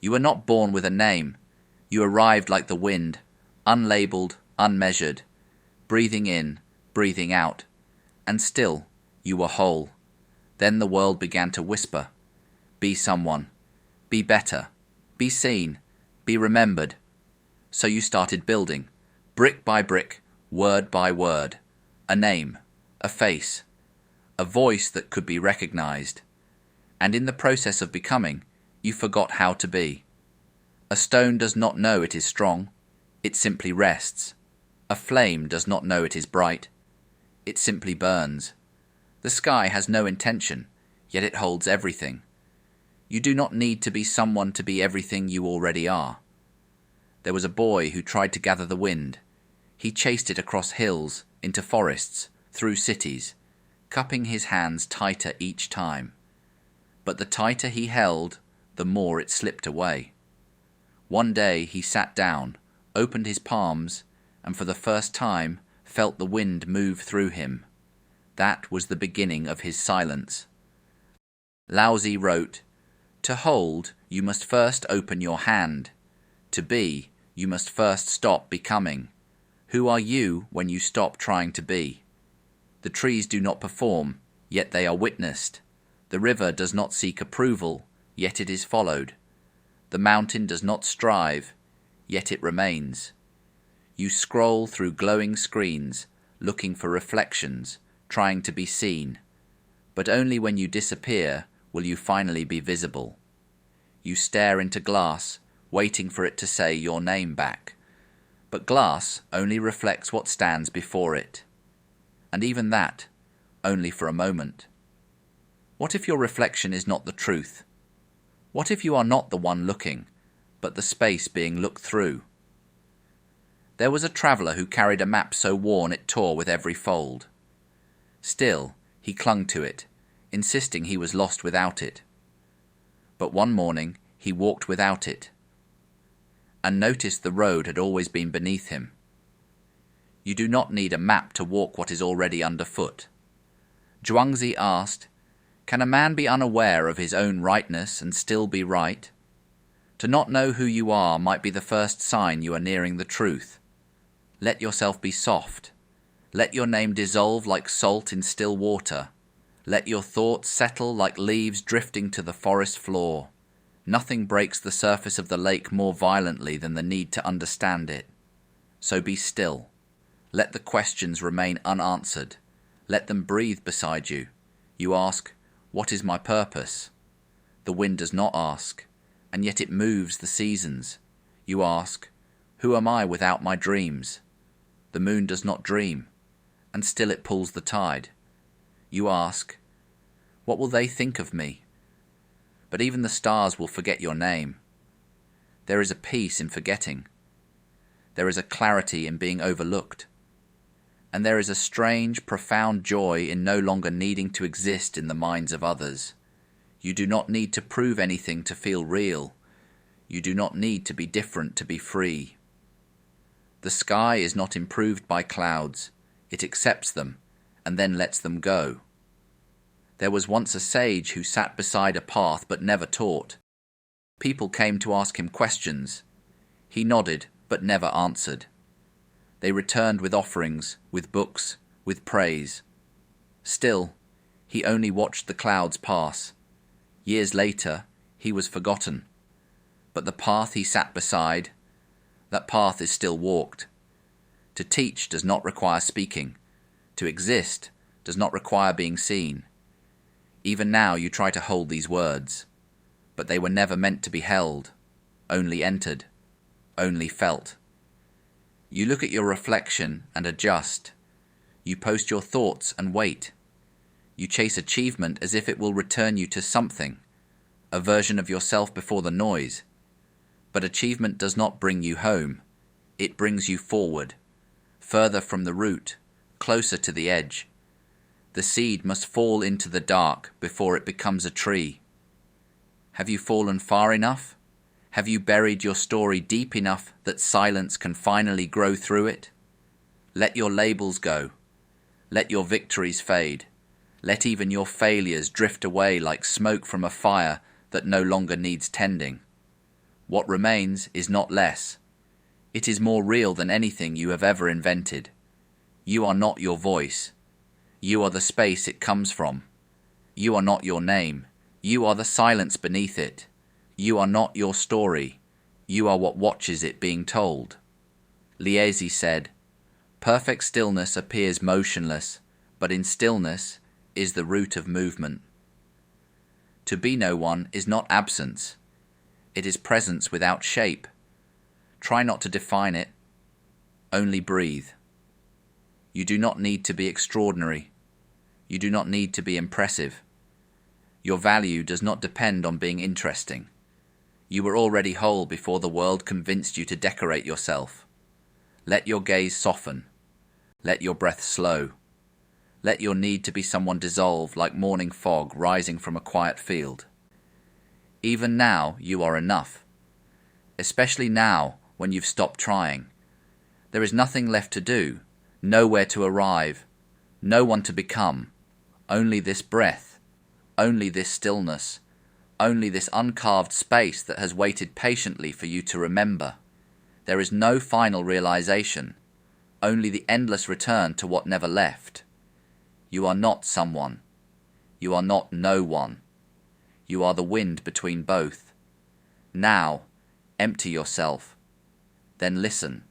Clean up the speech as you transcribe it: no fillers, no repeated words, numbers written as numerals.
You were not born with a name. You arrived like the wind, unlabeled, unmeasured, breathing in, breathing out, and still you were whole. Then the world began to whisper, be someone, be better, be seen, be remembered. So you started building, brick by brick, word by word, a name, a face, a voice that could be recognized. And in the process of becoming, you forgot how to be. A stone does not know it is strong, it simply rests. A flame does not know it is bright, it simply burns. The sky has no intention, yet it holds everything. You do not need to be someone to be everything you already are. There was a boy who tried to gather the wind. He chased it across hills, into forests, through cities, cupping his hands tighter each time. But the tighter he held, the more it slipped away. One day he sat down, opened his palms, and for the first time felt the wind move through him. That was the beginning of his silence. Laozi wrote, "To hold, you must first open your hand. To be, you must first stop becoming. Who are you when you stop trying to be? The trees do not perform, yet they are witnessed. The river does not seek approval, yet it is followed. The mountain does not strive, yet it remains. You scroll through glowing screens, looking for reflections, trying to be seen. But only when you disappear will you finally be visible. You stare into glass, waiting for it to say your name back. But glass only reflects what stands before it. And even that, only for a moment. What if your reflection is not the truth? What if you are not the one looking, but the space being looked through? There was a traveller who carried a map so worn it tore with every fold. Still, he clung to it, insisting he was lost without it. But one morning he walked without it, and noticed the road had always been beneath him. You do not need a map to walk what is already underfoot. Zhuangzi asked, "Can a man be unaware of his own rightness and still be right? To not know who you are might be the first sign you are nearing the truth. Let yourself be soft. Let your name dissolve like salt in still water. Let your thoughts settle like leaves drifting to the forest floor. Nothing breaks the surface of the lake more violently than the need to understand it. So be still. Let the questions remain unanswered. Let them breathe beside you. You ask, 'What is my purpose?' The wind does not ask, and yet it moves the seasons. You ask, 'Who am I without my dreams?' The moon does not dream, and still it pulls the tide. You ask, 'What will they think of me?' But even the stars will forget your name. There is a peace in forgetting. There is a clarity in being overlooked. And there is a strange, profound joy in no longer needing to exist in the minds of others. You do not need to prove anything to feel real. You do not need to be different to be free. The sky is not improved by clouds. It accepts them and then lets them go. There was once a sage who sat beside a path but never taught. People came to ask him questions. He nodded but never answered. They returned with offerings, with books, with praise. Still, he only watched the clouds pass. Years later, he was forgotten. But the path he sat beside, that path is still walked. To teach does not require speaking. To exist does not require being seen. Even now you try to hold these words, but they were never meant to be held, only entered, only felt. You look at your reflection and adjust. You post your thoughts and wait. You chase achievement as if it will return you to something, a version of yourself before the noise. But achievement does not bring you home. It brings you forward, further from the root, closer to the edge. The seed must fall into the dark before it becomes a tree. Have you fallen far enough? Have you buried your story deep enough that silence can finally grow through it? Let your labels go. Let your victories fade. Let even your failures drift away like smoke from a fire that no longer needs tending. What remains is not less. It is more real than anything you have ever invented. You are not your voice. You are the space it comes from. You are not your name. You are the silence beneath it. You are not your story. You are what watches it being told. Liezi said, "Perfect stillness appears motionless, but in stillness is the root of movement." To be no one is not absence. It is presence without shape. Try not to define it. Only breathe. You do not need to be extraordinary. You do not need to be impressive. Your value does not depend on being interesting. You were already whole before the world convinced you to decorate yourself. Let your gaze soften. Let your breath slow. Let your need to be someone dissolve like morning fog rising from a quiet field. Even now you are enough. Especially now when you've stopped trying. There is nothing left to do, nowhere to arrive, no one to become. Only this breath, only this stillness, only this uncarved space that has waited patiently for you to remember. There is no final realization, only the endless return to what never left. You are not someone. You are not no one. You are the wind between both. Now, empty yourself. Then listen.